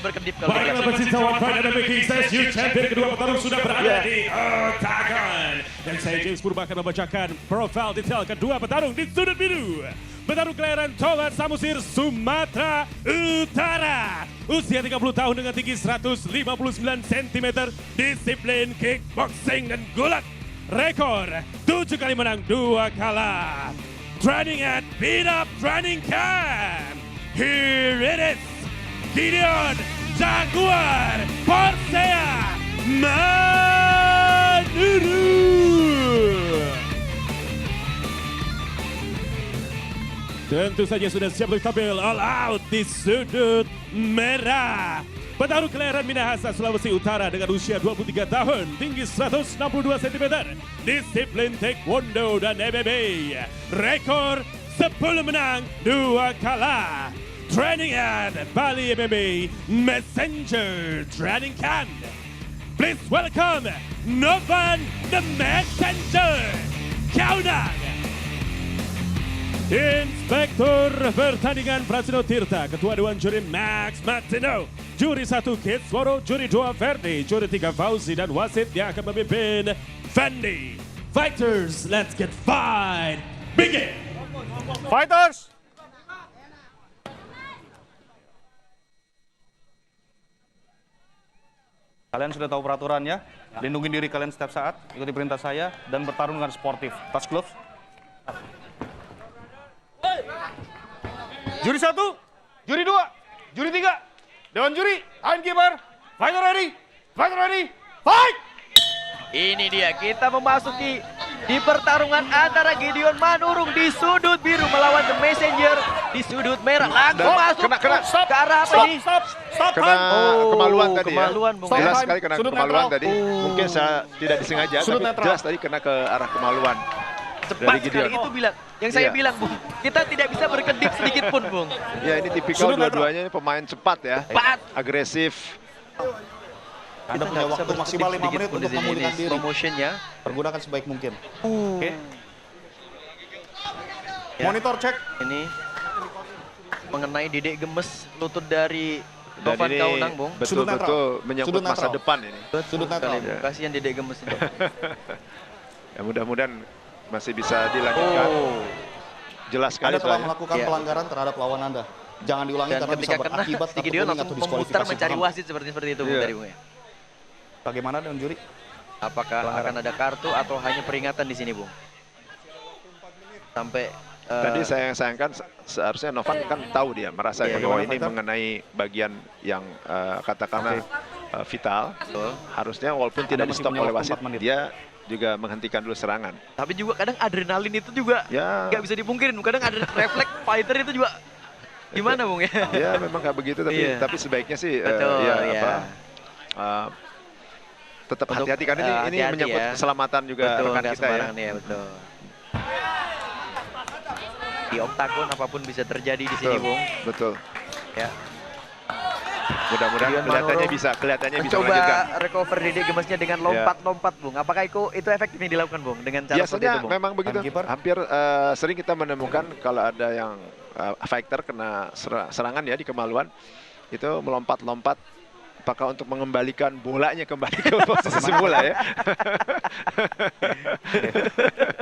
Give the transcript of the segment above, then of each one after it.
berkedip kalau Baiklah pecinta One Fight and Making Stage, champion kedua petarung sudah berada di Octagon. Dan saya James Purba akan membacakan profil detail kedua petarung di sudut biru. Petarung kelahiran Tongan Samosir, Sumatera Utara. Usia 30 tahun dengan tinggi 159 cm, disiplin kickboxing dan gulat. Rekor 7 kali menang, 2 kalah. Training at Beat Up Training Camp. Here it is. Gideon Jaguar Persea Manuru. Tentu saja sudah siap untuk tampil all out di sudut merah. Petarung kelahiran Minahasa, Sulawesi Utara dengan usia 23 tahun, tinggi 162 cm, disiplin taekwondo dan MMA. Rekor 10 menang, 2 kalah. Training at Bali MMA Messenger Training Camp. Please welcome Novan the Messenger Kaunang. Inspektur pertandingan Prasino Tirta, Ketua Dewan Juri Max Martino, Juri 1 Kids Woro, Juri 2 Verdi, Juri 3 Fauzi, dan wasit yang akan memimpin Fendi. Fighters, let's get fight. Begin. Fighters! Kalian sudah tahu peraturan ya? Lindungi diri kalian setiap saat, ikuti perintah saya, dan bertarung dengan sportif. Touch gloves. Juri 1, juri 2, juri 3, Dewan Juri, timekeeper, fighter ready, fight! Ini dia, kita memasuki di pertarungan antara Gideon Manurung di sudut biru melawan The Messenger di sudut merah. Langsung masuk Stop, ke arah apa ini? Stop, Kena kemaluan tadi kemaluan, ya. Bung. Jelas Stop. sekali kena Sudut kemaluan netral. tadi. Mungkin saya tidak disengaja, Sudut tapi netral. jelas tadi kena ke arah kemaluan. Cepat Dari sekali Gideon. itu bilang. Yang saya Iya. bilang, Bung, kita tidak bisa berkedip sedikit pun, Bung. Ya ini tipikal Sudut netral. dua-duanya pemain cepat ya. Cepat. Agresif. Anda Kita punya nggak bisa waktu maksimal 5 berkedip menit sedikit pun untuk di sini, memulihkan ini diri. slow motionnya. Pergunakan sebaik mungkin. Oke. Ya. Monitor cek. Ini mengenai Dedek gemes lutut dari Dan Novan ini Kaunang, Bung. Sudut netral. betul-betul menyangkut Sudut masa netral. depan ini. Sudut netral. Bung. Kasihan Dedek gemes ini. Ya mudah-mudahan masih bisa dilanjutkan. Oh. Jelas sekali Anda telah soalnya. melakukan Iya. pelanggaran terhadap lawan Anda. Jangan diulangi Dan karena bisa ketika kena, berakibat si kartu Gideon kuning langsung atau memutar diskualifikasi mencari paham. wasit seperti itu, Bung, Iya. tadi, Bung, ya. Bagaimana dengan juri? Apakah akan ada kartu atau hanya peringatan di sini, Bung? Sampai Tadi saya yang sayangkan seharusnya Novan kan tahu dia merasa Iya, bahwa iya. ini mengenai bagian yang katakanlah vital. betul. Harusnya walaupun tidak Anda masih di-stop punya oleh waktu wasit, 4 menit. dia juga menghentikan dulu serangan. Tapi juga kadang adrenalin itu juga Ya. nggak bisa dipungkirin. Kadang ada refleks fighter itu juga gimana, Bung, ya? Ya memang kayak begitu, tapi Iya. tapi sebaiknya sih Betul, ya iya. apa tetap Untuk, hati-hati kan ini hati-hati menyangkut ya. keselamatan juga Betul, rekan nggak kita ya. sembarangan, ya. Betul. Di oktagon apapun bisa terjadi di sini, Betul, Bung. betul. Ya. Mudah-mudahan Gideon kelihatannya Manurung bisa melanjutkan. Mencoba recover Dedek gemesnya dengan lompat-lompat, Bung. Apakah itu efektif yang dilakukan, Bung? Dengan cara seperti Biasanya itu, Bung? memang begitu. Timekeeper. Hampir sering kita menemukan kalau ada yang fighter kena serangan ya di kemaluan, itu melompat-lompat. Apakah untuk mengembalikan bolanya kembali ke posisi semula ya?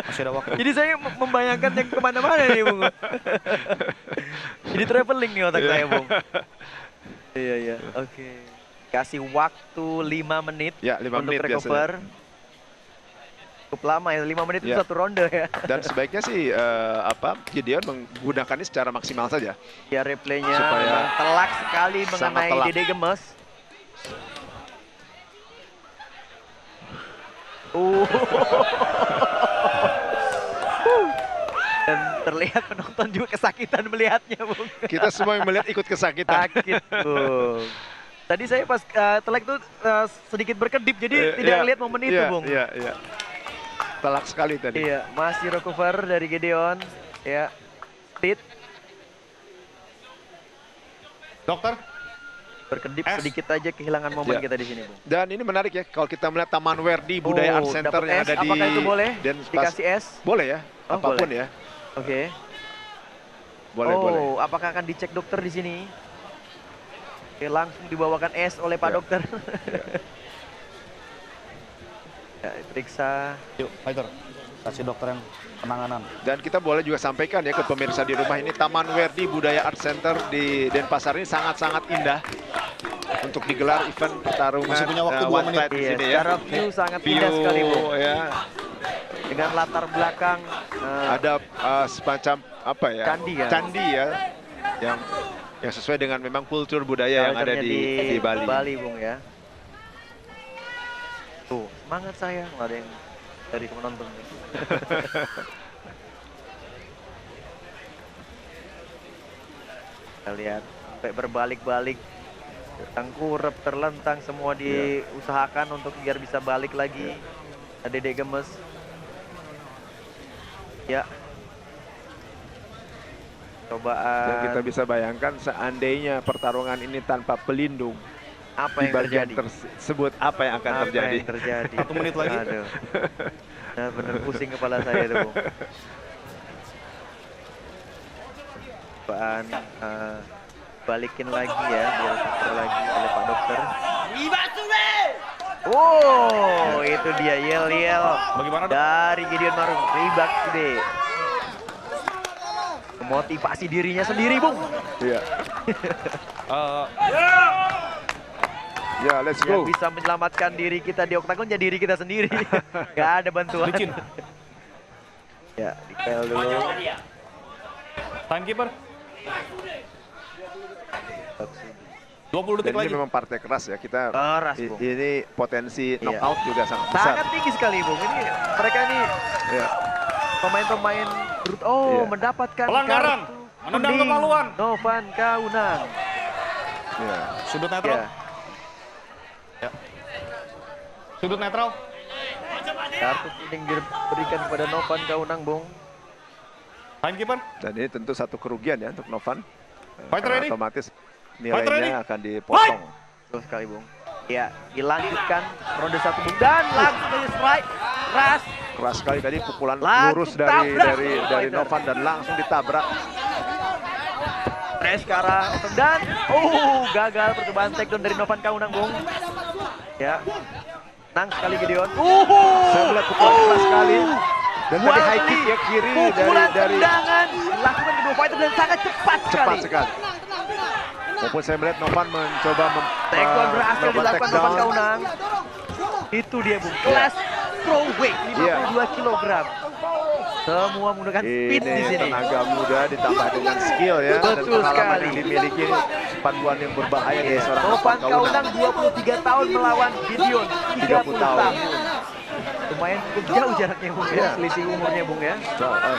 Masih ada waktu. Jadi saya membayangkan yang kemana-mana nih, Bung. Jadi traveling nih otak saya, Bung. Iya, iya. Oke. Kasih waktu 5 menit Ya, 5 untuk menit recover. Cukup lama ya, 5 menit itu Ya. satu ronde ya. Dan sebaiknya sih Gideon menggunakannya secara maksimal saja. Ya, replaynya Supaya memang telak sekali sangat mengenai telak. Dedek gemes. Dan terlihat penonton juga kesakitan melihatnya, Bung. Kita semua yang melihat ikut kesakitan. Sakit, Bung. Tadi saya pas telak itu sedikit berkedip, jadi tidak Iya, lihat momen itu, iya, Bung. Iya, iya. Telak sekali tadi. Iya, masih recover dari Gideon. Ya, speed Dokter, berkedip S. sedikit aja kehilangan momen Ya. kita di sini, Bung. Dan ini menarik ya, kalau kita melihat Taman Werdi Budaya Art Center dapat yang S. ada di Apakah itu boleh? Denpasar. Dikasih S? Boleh ya, Oh, apapun boleh. ya. Oke. Boleh, oh, boleh. apakah akan dicek dokter di sini? Oke, langsung dibawakan es oleh Pak Ya. Dokter. Ya, diperiksa. Yuk, fighter. Kasih dokter yang penanganan. Dan kita boleh juga sampaikan ya ke pemirsa di rumah ini, Taman Werdi Budaya Art Center di Denpasar ini sangat-sangat indah untuk digelar event pertarungan Masih punya waktu 2 one menit. fight di Iya, sini ya. secara view sangat View, indah sekali, Bu. ya. Dengan latar belakang Ada semacam apa ya? Candi ya. Candi ya. Yang sesuai dengan memang kultur budaya yang ada culture-nya di Bali. Bali, Bung ya. Tuh, semangat saya. Nggak ada yang dari penonton. Kita lihat sampai berbalik-balik, tengkurap, terlentang, semua diusahakan untuk biar bisa balik lagi. Ada Dede gemes. Ya. Cobaan. Dan kita bisa bayangkan seandainya pertarungan ini tanpa pelindung, Apa di yang bagian terjadi? tersebut apa yang akan Apa terjadi? yang terjadi? 1 menit lagi. Aduh. Bener pusing kepala saya itu, Bung. Cobaan balikin lagi ya, biar putar lagi oleh Pak Dokter. Oh, itu dia yel-yel Bagaimana, Dok? dari Gideon Marung. Ribak today. Memotivasi dirinya sendiri, Bung. Iya. Eh, Ya, let's Yang go. bisa menyelamatkan diri kita di oktagon ya diri kita sendiri. Gak ada bantuan. Licin. Ya, dipel dulu. Timekeeper. 20 detik Dan ini lagi. memang partai keras ya, kita Keras, Bung. ini potensi Iya. knockout juga sangat besar. Sangat tinggi sekali, Bung. Ini mereka ini Ya. pemain-pemain Iya. mendapatkan Pelanggaran. kartu Menendang kuning. kemaluan. Novan Kaunang. Ya. Sudut netral. Ya, Sudut netral. kartu kuning diberikan kepada Novan Kaunang, Bung. Timekeeper. Dan ini tentu satu kerugian ya untuk Novan. Fighter Karena ready? otomatis Fighter ready? nilainya akan dipotong. Betul sekali, Bung. Ya, dilanjutkan ronde 1, Bung. Dan langsung dari strike. Ras. Keras sekali tadi pukulan Langsung lurus dari tabrak. Novan dan langsung ditabrak. Press ke arah dan gagal percobaan takedown dari Novan Kaunang, Bung. Ya. Nang sekali Gideon. Saya melihat pukulan keras sekali. Dan tadi high kick ya kiri pukulan dari tendangan dilakukan kedua fighter dan sangat cepat sekali. cepat sekali. Maupun saya melihat Novan mencoba Takedown berhasil melakukan dilakukan Novan takedown. Kaunang. Itu dia, Bung. Kelas strawweight 52 kg. Semua menggunakan speed di Ini sini. tenaga muda ditambah dengan skill ya dan Betul pengalaman sekali. yang dimiliki, paduan yang berbahaya dari seorang Novan Kaunang 23 tahun melawan Gideon 30 tahun. Lumayan cukup jauh jaraknya, Bung ya. Iya. Selisih umurnya, Bung ya.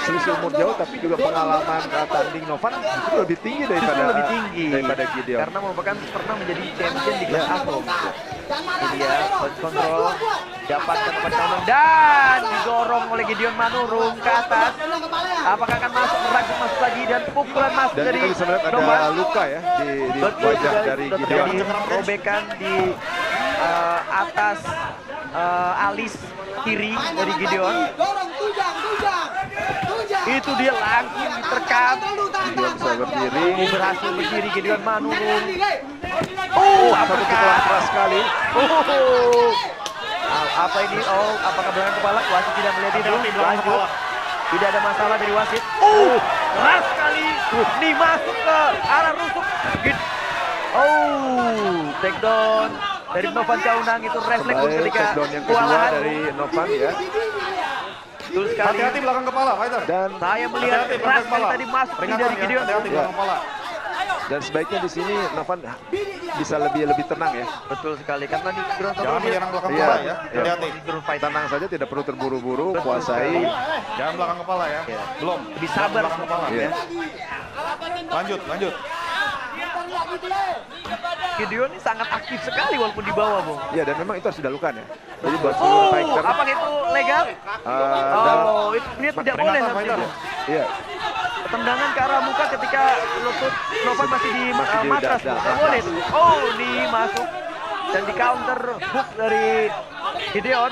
Selisih umur jauh tapi juga pengalaman tanding Novan justru lebih tinggi Justru lebih tinggi daripada Gideon. karena merupakan pernah menjadi champion di kelas Ya. atom. Ini dia punch control dapatkan Novan Kaunang dan didorong oleh Gideon Manurung ke atas. Apakah akan masuk merangsek masuk lagi dan pukulan masuk Dan dari kita bisa melihat ada Novan. luka ya di Betul wajah sekali, dari sudah Gideon. terjadi robekan di atas alis kiri dari Gideon. Itu dia langsung diterkam. Gideon bisa berdiri. Berhasil berdiri Gideon Manurung. Satu pukulan keras sekali. Apa ini? Apakah berangan kepala? Wasit tidak melihat itu. Hati-hati, belakang Lanjut. kepala. Tidak ada masalah dari wasit. Keras sekali. Ini masuk ke arah rusuk. Takedown dari Novan Kaunang itu refleks Kembali ketika takedown yang kedua kewalahan. dari Novan ya. Betul sekali. Hati-hati belakang kepala, fighter. Dan Saya melihat Hati-hati keras belakang sekali kepala. tadi masuk Peringatan dari ya, Gideon. hati-hati belakang kepala. sebaiknya di sini Novan bisa lebih tenang ya. Betul sekali karena di ground Jangan menyerang belakang Iya, kepala ya. iya. Hati-hati. Tenang saja, tidak perlu terburu-buru, Betul kuasai. Jangan belakang kepala ya. Iya. Belum. Lebih Jangan sabar belakang kepala. Iya. Lanjut, lanjut. Gideon ini sangat aktif sekali walaupun di bawah, Bung. Ya, dan memang itu harus dilakukan ya. Jadi buat seluruh fighter, Apakah itu legal? Itu dia tidak boleh Peringatan, nanti, fighter. Bung. iya, Tendangan ke arah muka ketika lutut Novan masih di Masih di matras, dada. Bung. Nggak boleh itu. Di masuk dan di counter hook dari Gideon.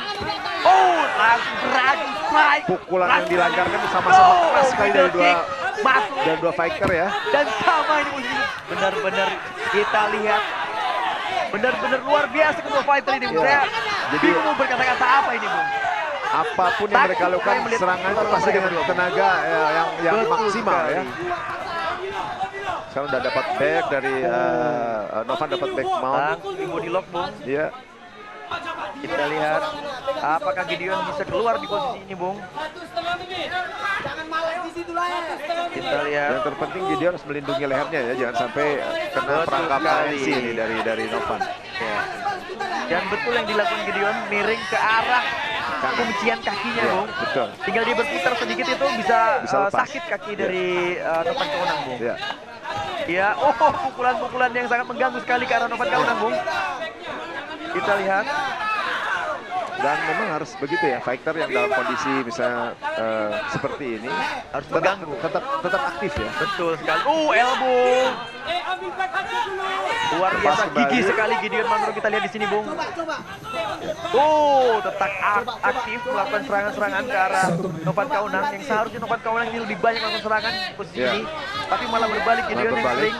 Langsung dragon strike. pukulan yang dilancarkan sama-sama keras sekali dari masuk dua fighter ya. dan sama ini posisi. Benar-benar kita lihat Benar-benar luar biasa kedua fighter ini, Bung. Iya. Saya Jadi- bingung mau berkata-kata apa ini, Bung. Apapun yang mereka Takut lakukan, saya melihat serangan itu pertarungan pasti mereka dengan berdua. tenaga yang Betul maksimal sekali. ya. Sekarang udah dapat back dari Novan, dapat back mount. Langsung di body lock, Bung. Iya. Kita lihat apakah Gideon bisa keluar di posisi ini, Bung. Jangan malas di situ lah. Kita lihat. Yang terpenting Gideon harus melindungi lehernya ya, jangan sampai kena Betul perangkap sekali. ANC ini dari Novan. Ya. Dan betul yang dilakukan Gideon, miring ke arah kuncian kakinya, Iya, Bung. betul. Tinggal dia berputar sedikit itu bisa, Bisa lepas. sakit kaki dari Novan Kaunang, Bung. Iya. Ya, pukulan-pukulan yang sangat mengganggu sekali ke arah Novan Kaunang, Bung. Kita lihat. Dan memang harus begitu ya, fighter yang dalam kondisi misalnya seperti ini Harus tetap, mengganggu. tetap aktif ya. Betul sekali. Elbow. Luar biasa, kembali. gigih sekali Gideon Manurung, kita lihat di sini, Bung. Coba. Tetap aktif melakukan serangan-serangan ke arah Novan Kaunang, yang seharusnya Novan Kaunang ini lebih banyak melakukan serangan di posisi Ya. ini, tapi malah berbalik Gideon yang berbalik. sering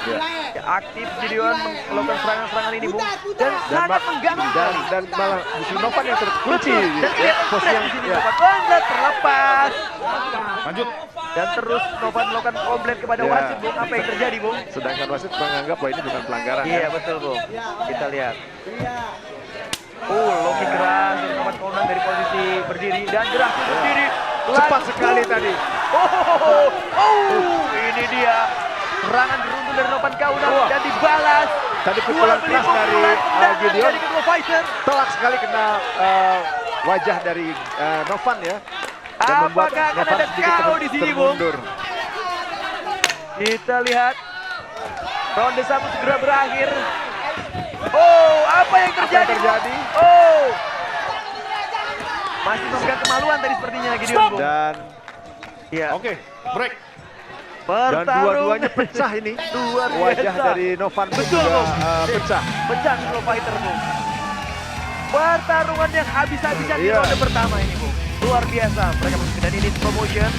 Ya. ya, aktif Gideon melakukan serangan-serangan ini, Bung, dan Dan sangat ma- mengganggu dan, sekali. dan malah justru Novan yang terkunci. Betul. Dan Ya, kelihatan posisi stres yang di sini, ya. Novan. Banget terlepas. Lanjut. Dan terus Novan melakukan komplain kepada Ya. wasit, Bung. Apa yang terjadi, Bung? Sedangkan wasit menganggap bahwa ini bukan pelanggaran. Iya, ya. betul, Bung. Kita lihat. Loki keras dari Novan Kaunang dari posisi berdiri dan gerak berdiri. Cepat Langsung. sekali tadi. Ini dia serangan beruntun dari Novan Kaunang Wah. dan dibalas. Tadi pukulan Dua beli keras dari pukulan tendangan Gideon. dari kedua fighter. Telak sekali kena wajah dari Novan ya. Dan membuat Apakah akan Novan ada sedikit KO di sini, Bung? termundur. Kita lihat ronde 1 segera berakhir. Apa yang terjadi? terjadi? Masih memegang kemaluan tadi sepertinya Gideon, Bung. Dan Iya. Oke, break. dan dua-duanya pecah ini. Luar Wajah biasa. dari Novan pun Betul, juga Bung. pecah. Pecah kedua fighter, Bung. Pertarungan yang habis-habisan di Iya. ronde pertama ini, Bung. Luar biasa. Mereka masuk dan ini promotion.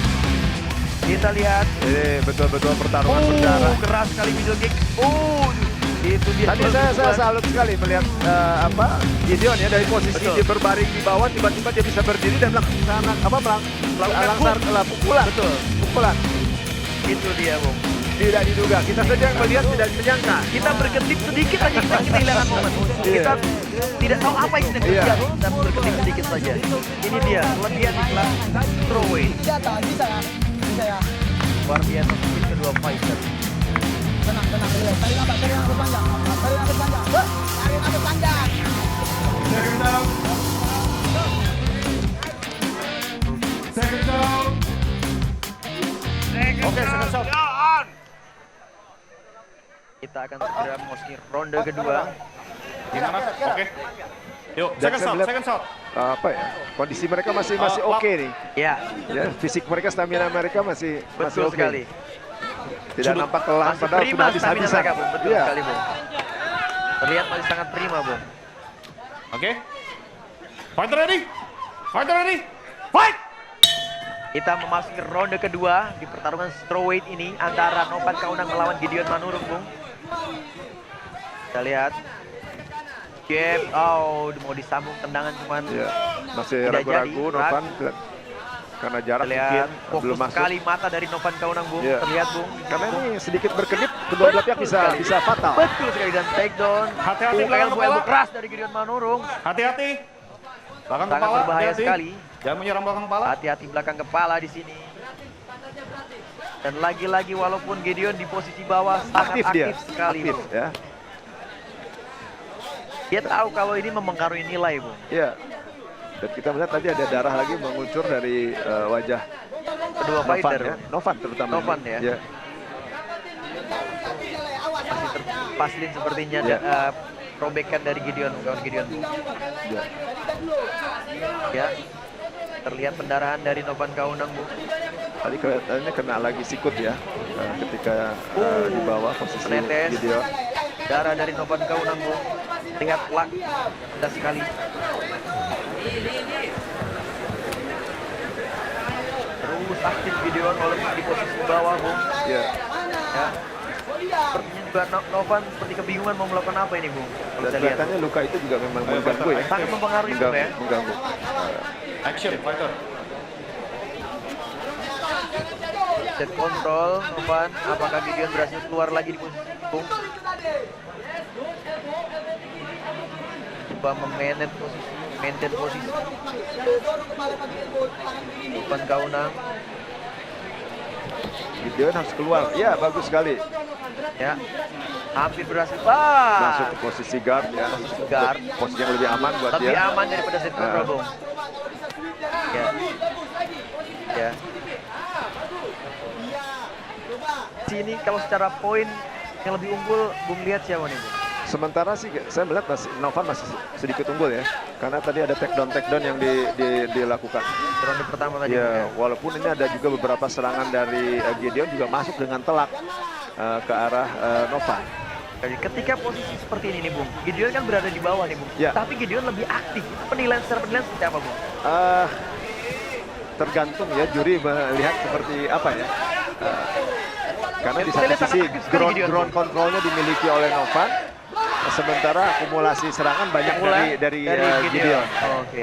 Kita lihat. Ini betul-betul pertarungan berdarah. Keras sekali middle kick. Itu dia. Tadi saya salut sekali melihat Gideon ya, dari posisi Betul. dia berbaring di bawah, tiba-tiba dia bisa berdiri dan melakukan pukulan. Betul. Pukulan. Itu dia, Bung. Tidak diduga. Kita saja yang melihat tidak menyangka. Kita berkedip sedikit aja kita kehilangan momen. Kita tidak tahu apa yang sedang Iya. terjadi. Kita berkedip sedikit saja. Ini dia kelebihan di kelas strawweight. Bisa ya. Bisa ya. Luar biasa mungkin kedua fighter. Tenang. Tarik nafas panjang. Tarik nafas panjang. Second down. Second down. Oke, second shot. Kita akan segera memasuki ronde kedua. Gimana? Oke. Yuk, Dan second saya shot, melihat- second shot. Kondisi mereka masih oke nih. Ya, Ya, fisik mereka, stamina mereka masih betul oke. sekali. Tidak nampak kelelahan Masih padahal prima sudah stamina habis-habisan. mereka, Bung. Betul Iya. sekali, Bung. Terlihat masih sangat prima, Bung. Oke. Fighter ready. Fighter ready. Fight. Kita memasuki ronde kedua di pertarungan strawweight ini antara Novan Kaunang melawan Gideon Manurung, Bung. Kita lihat. Jab, mau disambung tendangan cuman Iya. Masih Tidak ragu-ragu jadi, Novan karena jarak terlihat mungkin fokus belum masuk. sekali mata dari Novan Kaunang, Bung. Iya. Terlihat, Bung. Karena ini sedikit berkedip, kedua belah pihak Betul sekali. bisa fatal. Betul sekali, dan takedown. Hati-hati belakang elbow kepala. keras dari Gideon Manurung. Hati-hati. Belakang Sangat kepala. berbahaya hati-hati. sekali. Jangan menyerang belakang kepala. Hati-hati belakang kepala di sini. Dan lagi-lagi walaupun Gideon di posisi bawah sangat Aktif dia. sekali, Aktif Bung. ya. Dia tahu kalau ini mempengaruhi nilai, Bung. Iya. Dan kita melihat tadi ada darah lagi mengucur dari wajah Kedua Novan fighter, ya. Novan terutama. Novan ini. ya. Iya. Masih terpaslin sepertinya Ya. robekan dari Gideon, kawan Gideon. Iya. Ya. Terlihat pendarahan dari Novan Kaunang, Bung. Tadi kelihatannya kena lagi sikut ya. Ketika di bawah posisi Menetes. Gideon. Darah dari Novan Kaunang, Bung. Lihat plak. Indah sekali. Terus aktif Gideon walaupun di posisi bawah, Bung. Iya. Ya. Sepertinya juga Novan seperti kebingungan mau melakukan apa ini, Bung. Kalau Dan saya lihat. kelihatannya luka itu juga memang mengganggu ya. Sangat mempengaruhi, Bung, ya. Mengganggu. Action, fighter. Set kontrol Novan, apakah Gideon berhasil keluar lagi di posisi Bung? Coba maintain posisi. Novan Kaunang. Gideon harus keluar. Ya, bagus sekali. Ya, hampir berhasil. Wah, Masuk ke posisi guard ya. Guard. Posisi yang lebih aman buat lebih dia. aman daripada set kontrol, Bung. Ya, ya. Sini kalau secara poin yang lebih unggul, Bung lihat siapa nih, Bung? Sementara sih saya melihat Novan masih sedikit unggul ya. Karena tadi ada takedown yang dilakukan. Ronde pertama tadi. Bung, Ya, walaupun ini ada juga beberapa serangan dari Gideon juga masuk dengan telak ke arah Novan. Jadi ketika posisi seperti ini nih, Bung, Gideon kan berada di bawah nih, Bung. Ya. Tapi Gideon lebih aktif. Penilaian seperti apa, Bung? Tergantung ya, juri melihat seperti apa ya. Karena di Saya satu lihat sisi sangat aktif sekali Gideon. ground controlnya dimiliki oleh Novan, sementara akumulasi serangan banyak dari Gideon. Oke.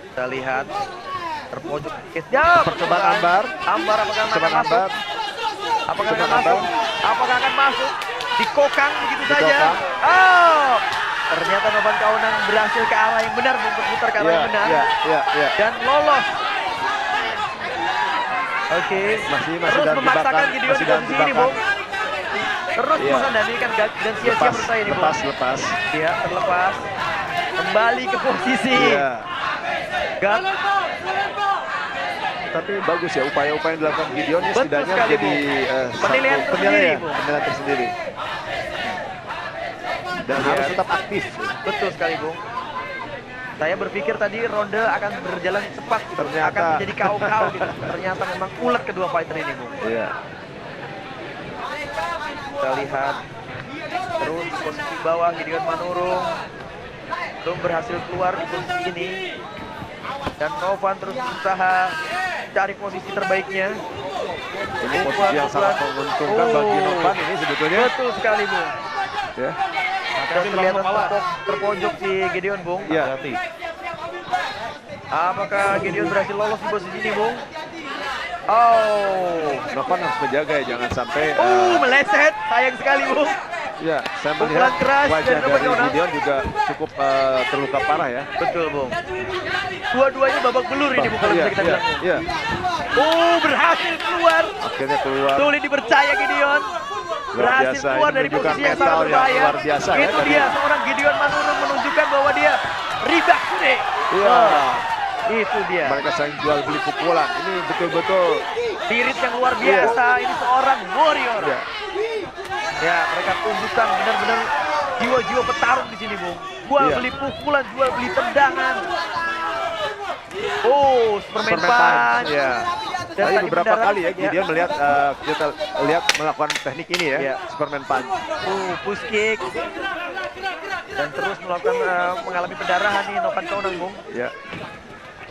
Kita lihat terpojok. Ya, Percobaan Ambar. Ambar apakah akan Percobaan masuk? Ambar. Apakah akan Percobaan masuk? Ambar. Apakah akan masuk? Dikokang begitu saja. Dikokang. Oh, ternyata Novan Kaunang berhasil ke arah yang benar, Bung, berputar ke arah yang benar. Ya. Dan lolos. Oke, Masih terus dalam memaksakan jebakan, Gideon masih di dalam posisi ini, jebakan. Bung. Terus Iya. berusaha dan ini kan dan sia-sia menurut saya ini, Bung. Lepas. Iya, terlepas. Kembali ke posisi. Iya. Guard. Tapi bagus ya, upaya-upaya yang dilakukan Gideon ini Betul setidaknya sekali, menjadi Bung. satu Penilaian tersendiri, Bung. penilaian tersendiri. Dan Lihat. harus tetap aktif. Betul sekali, Bung. Saya berpikir tadi ronde akan berjalan cepat gitu. Ternyata. Akan menjadi kau-kau gitu. Ternyata memang ulet kedua fighter ini, Bung. Iya. Kita lihat terus di posisi bawah Gideon Manurung belum berhasil keluar di posisi ini, dan Novan terus berusaha cari posisi terbaiknya. Ini posisi yang sangat menguntungkan bagi Novan ini sebetulnya. Betul sekali, Bung. Ya. Dan kelihatan terpojok si Gideon, Bung. Iya. Apakah Gideon berhasil lolos di posisi ini, Bung? Oh, Novan harus menjaga ya, jangan sampai meleset. Sayang sekali, Bung. ya, saya Pukulan melihat keras wajah dari Novan dari Kaunang. Gideon juga cukup terluka parah ya. Betul, Bung. Dua-duanya babak belur ini, Bung, kalau Iya, bisa kita iya, bilang, Bung. iya. Berhasil keluar. Akhirnya keluar. Sulit dipercaya Gideon. Luar Berhasil biasa, keluar ini dari menunjukkan posisi yang mental sangat yang berbahaya. luar biasa ya Itu tadi. dia, seorang Gideon Manurung menunjukkan bahwa dia riba kude. Iya. Itu dia. Mereka saling jual beli pukulan. Ini betul-betul Spirit yang luar biasa. Ini seorang warrior. ya. Ya, mereka tunjukkan benar-benar jiwa-jiwa petarung di sini, Bung. Jual Iya. beli pukulan, jual beli tendangan. Oh, Superman punch. Ya. Dan Tadi tadi beberapa mendarat, kali ya Gideon melihat kita lihat melakukan teknik ini ya, Iya. Superman punch. Push kick. Dan terus melakukan mengalami pendarahan nih Novan Kaunang, Bung. Ya.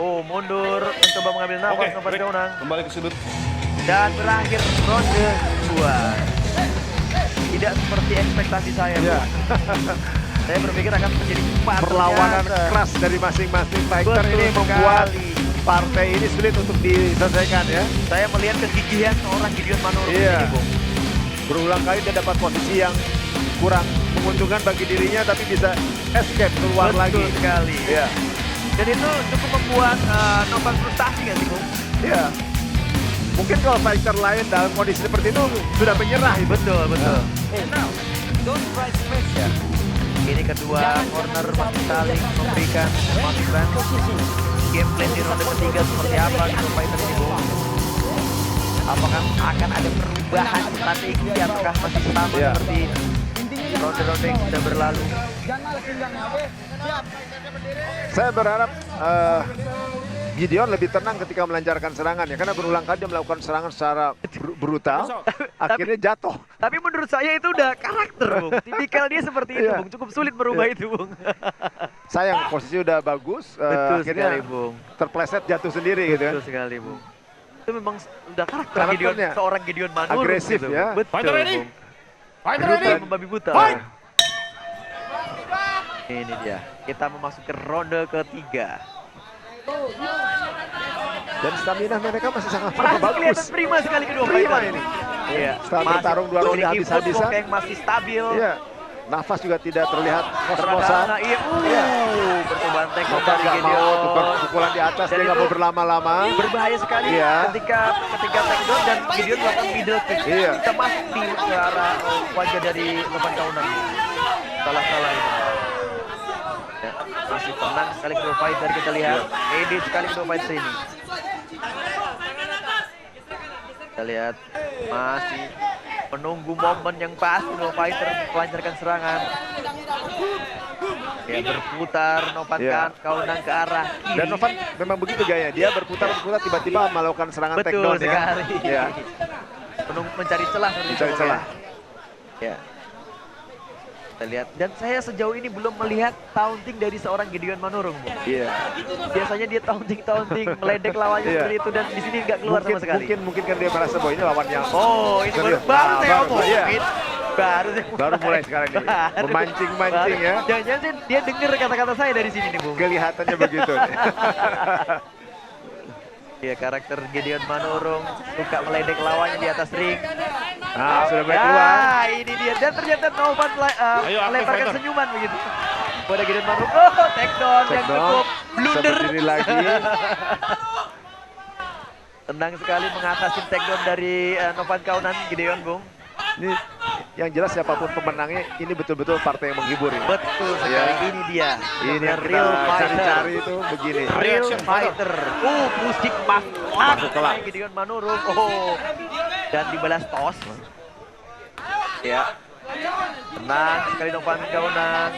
Mundur, mencoba mengambil nafas Novan break. Kaunang. Kembali ke sudut. Dan berakhir ronde 2. Tidak seperti ekspektasi saya, Ya. Bung. Saya berpikir akan menjadi cepat. Perlawanan ternyata. keras dari masing-masing fighter Betul ini membuat sekali. partai ini sulit untuk diselesaikan ya. Saya melihat kegigihan seorang Gideon Manurung Iya. ini, Bung. Berulang kali dia dapat posisi yang kurang menguntungkan bagi dirinya tapi bisa escape keluar Betul lagi. sekali. Iya. Dan itu cukup membuat Novan frustasi nggak sih, Bung? Iya. Mungkin kalau fighter lain dalam kondisi seperti itu sudah menyerah itu. Betul. Ya. Ini kedua corner masih saling memberikan masukan. Game plan di ronde ketiga seperti apa kedua fighter ini, Bung? Apakah akan ada perubahan strategi ataukah masih sama Iya. seperti ronde-ronde yang sudah berlalu? Jangan males pinggangnya, oke? Siap. Saya berharap Gideon lebih tenang ketika melancarkan serangan ya, karena berulang kali dia melakukan serangan secara brutal, akhirnya jatuh. Tapi menurut saya itu udah karakter, Bung. Tipikal dia seperti itu, Iya. Bung. Cukup sulit merubah itu, Bung. Sayang posisi udah bagus, Betul akhirnya sekali, Bung. terpleset jatuh sendiri gitu kan. Betul sekali, Bung. Itu memang udah karakter Gideon, Karakternya. seorang Gideon Manurung. Agresif gitu. ya. Betul, Fighter ready? Bung. Fighter Brutal ready? membabi buta. Fight! Ini dia. Kita memasuki ronde ketiga. Dan stamina mereka masih sangat Masih bagus. kelihatan prima sekali kedua Prima fighter ini. Iya. Setelah Masih bertarung 2 ronde memiliki habis-habisan. footwork yang masih stabil. Iya. Nafas juga tidak terlihat ngos-ngosan. Nah, iya. Bercobaan takedown Novan dari nggak mau tukar Gideon. pukulan di atas, Dan dia nggak itu mau berlama-lama. Berbahaya sekali Iya. ketika takedown dan Gideon melakukan middle kick. Iya. Kita masuk di ke arah wajah dari Novan Kaunan. Salah-salah itu. Ya, masih tenang sekali kedua fighter, kita lihat. Pede sekali kedua fighter ini. Kita lihat masih menunggu momen yang pas kedua fighter melancarkan serangan. Ya, berputar Novan Iya. Kaunan ke arah kiri. Dan Novan memang begitu gaya. Dia berputar tiba-tiba melakukan serangan Betul takedown ya. sekali. Iya. Mencari celah seperti Mencari itu, celah. Ya. Kita lihat, dan saya sejauh ini belum melihat taunting dari seorang Gideon Manurung, Bu. Iya. Biasanya dia taunting, meledek lawannya Iya. seperti itu, dan di sini nggak keluar sama sekali. Mungkin kan dia merasa bahwa ini lawan yang Oh, ini baru, serius. baru Nah, saya baru, omongin. iya. Baru mulai sekarang ini. Baru. Memancing-mancing ya. Jangan-jangan dia dengar kata-kata saya dari sini nih, Bu. Kelihatannya begitu. Ya, karakter Gideon Manurung suka meledek lawannya di atas ring. Nah, sudah mulai keluar. Ya, ini dia. Dan ternyata Novan Ayo, aktif, melemparkan fighter. senyuman begitu. Pada Gideon Manurung. Oh, takedown yang Takedown. cukup blunder. Berdiri lagi. Tenang sekali mengatasi takedown dari Novan Kaunan, Gideon, Bung. Ini yang jelas siapapun pemenangnya, ini betul-betul partai yang menghibur ya. Betul sekali, Ya. ini dia. Ini yang kita real fighter. cari-cari itu begini. Real Action, fighter. Musik Masuk kelak. masuk Gideon Manurung. Oh, dan dibalas tos. Ya. Tenang sekali Novan Kaunan.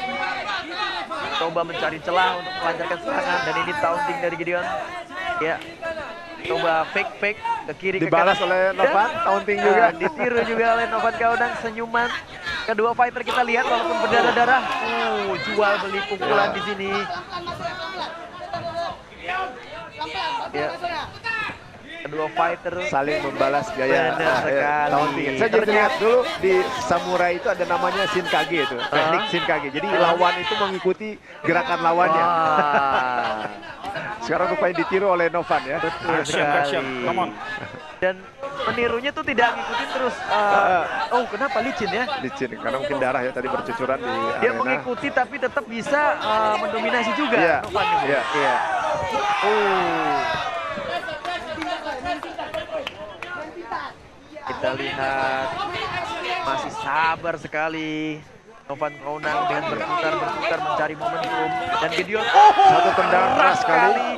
Coba mencari celah untuk melancarkan serangan, dan ini taunting dari Gideon. Ya. Coba fake ke kiri Dibalas ke kanan. oleh Novan, Dan, taunting juga. ditiru juga oleh Novan Kaunan, senyuman. Kedua fighter kita lihat walaupun berdarah-darah, jual beli pukulan di sini. Ya. Kedua fighter Saling membalas gaya Benar sekali. taunting. Saya jadi ingat dulu di samurai itu ada namanya shinkage itu, teknik shinkage. Jadi lawan itu mengikuti gerakan lawannya. Wah, Sekarang rupanya ditiru oleh Novan ya. betul Action, sekali. action. Come on. Dan menirunya tuh tidak ngikutin terus. Oh, kenapa licin ya? Licin karena mungkin darah ya tadi bercucuran di Dia arena. mengikuti tapi tetap bisa mendominasi juga. Iya, Novan ini. iya, iya. Kita lihat masih sabar sekali Novan Kaunan dengan berputar mencari momentum, dan Gideon Satu tendangan keras sekali.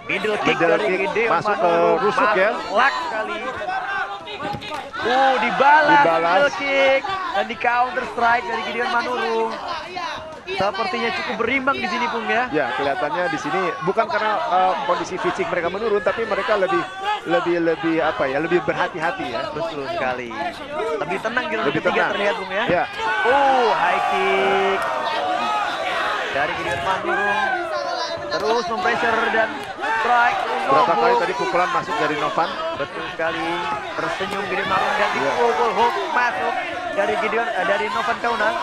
middle kick Middle dari kick Gideon masuk ke Manurung, rusuk ya. lak sekali. Dibalas middle kick dan di counter strike dari Gideon Manurung. Sepertinya cukup berimbang di sini, Bung ya. Ya, kelihatannya di sini bukan karena kondisi fisik mereka menurun, tapi mereka lebih apa ya, lebih berhati-hati ya. Betul sekali. Lebih tenang di ronde Lebih ketiga tenang. terlihat, Bung ya. Ya. High kick dari Gideon Manurung. Terus mempressure dan strike. Berapa kali tadi pukulan masuk dari Novan? Betul sekali. Tersenyum Gideon Manurung dan Ya. dipukul hook masuk dari dari Novan Kaunan.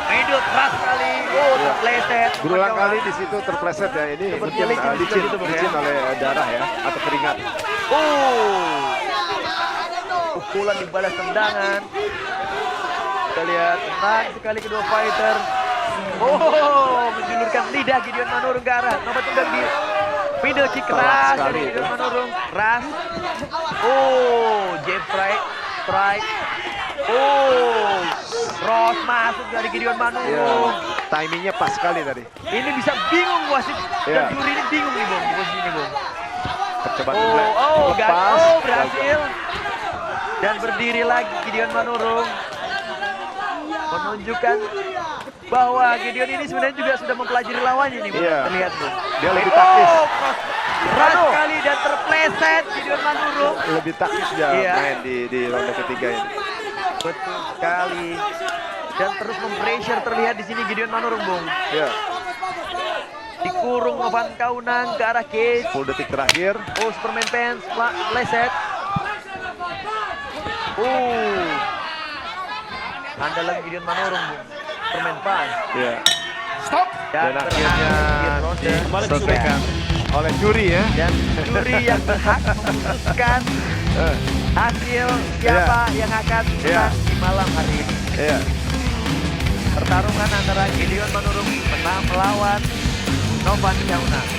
Middle keras sekali. Terpleset. Berulang kali di situ terpleset ya. Ini Sepertinya mungkin licin licin, gitu, Bung, ya. licin oleh darah ya atau keringat. Pukulan dibalas tendangan. Kita lihat tenang sekali kedua fighter. Menjulurkan lidah Gideon Manurung ke arah Novan Kaunan di middle kick Keras keras sekali dari itu. Gideon Manurung. Keras. Jab strike. Cross masuk dari Gideon Ya, Manurung. timingnya pas sekali tadi. Ini bisa bingung wasit Ya. dan juri ini bingung nih, Bung, di posisi ini, Bung. Percobaan lepas. Berhasil. Dan berdiri lagi Gideon Manurung. Menunjukkan bahwa Gideon ini sebenarnya juga sudah mempelajari lawannya nih, Bung. Iya. Terlihat, Bung. Dia lebih taktis. Cross. Keras sekali dan terpleset Gideon Manurung. Lebih taktis dia Iya. main di ronde ketiga ini. Betul sekali. Dan terus mempressure terlihat di sini Gideon Manurung, Bung. Ya. Dikurung Novan Kaunang ke arah cage. 10 detik terakhir. Oh, Superman Pants leset. Andalan Gideon Manurung, Bung. Superman Pants. Ya. Stop. Dan akhirnya di ronde diselesaikan oleh juri ya. dan juri yang berhak memutuskan hasil siapa yang akan menang di malam hari ini. Iya. Pertarungan antara Gideon Manurung menang melawan Novan Kaunang.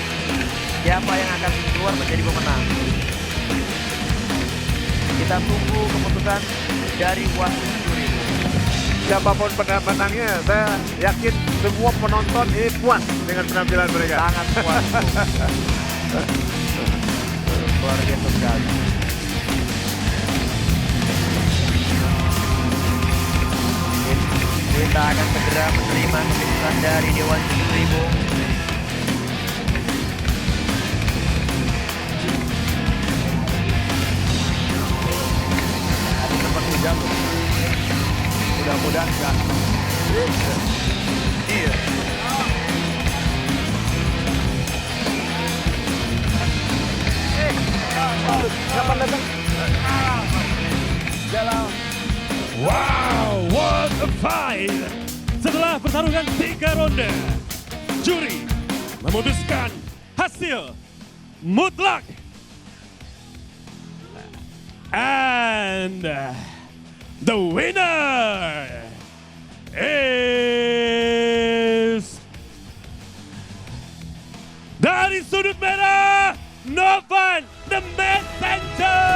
Siapa yang akan keluar menjadi pemenang? Kita tunggu keputusan dari wasit juri. Siapapun pemenangnya, saya yakin semua penonton ini puas dengan penampilan mereka. Sangat puas. Luar biasa sekali. Kita akan segera menerima keputusan dari Dewan Juri, Bung. Tadi sempat hujan. Mudah-mudahan enggak. Iya. Kapan datang? Jalan. Wow, what a fight! Setelah pertarungan 3 ronde, juri memutuskan hasil mutlak. And the winner is dari sudut merah, Novan the Messenger.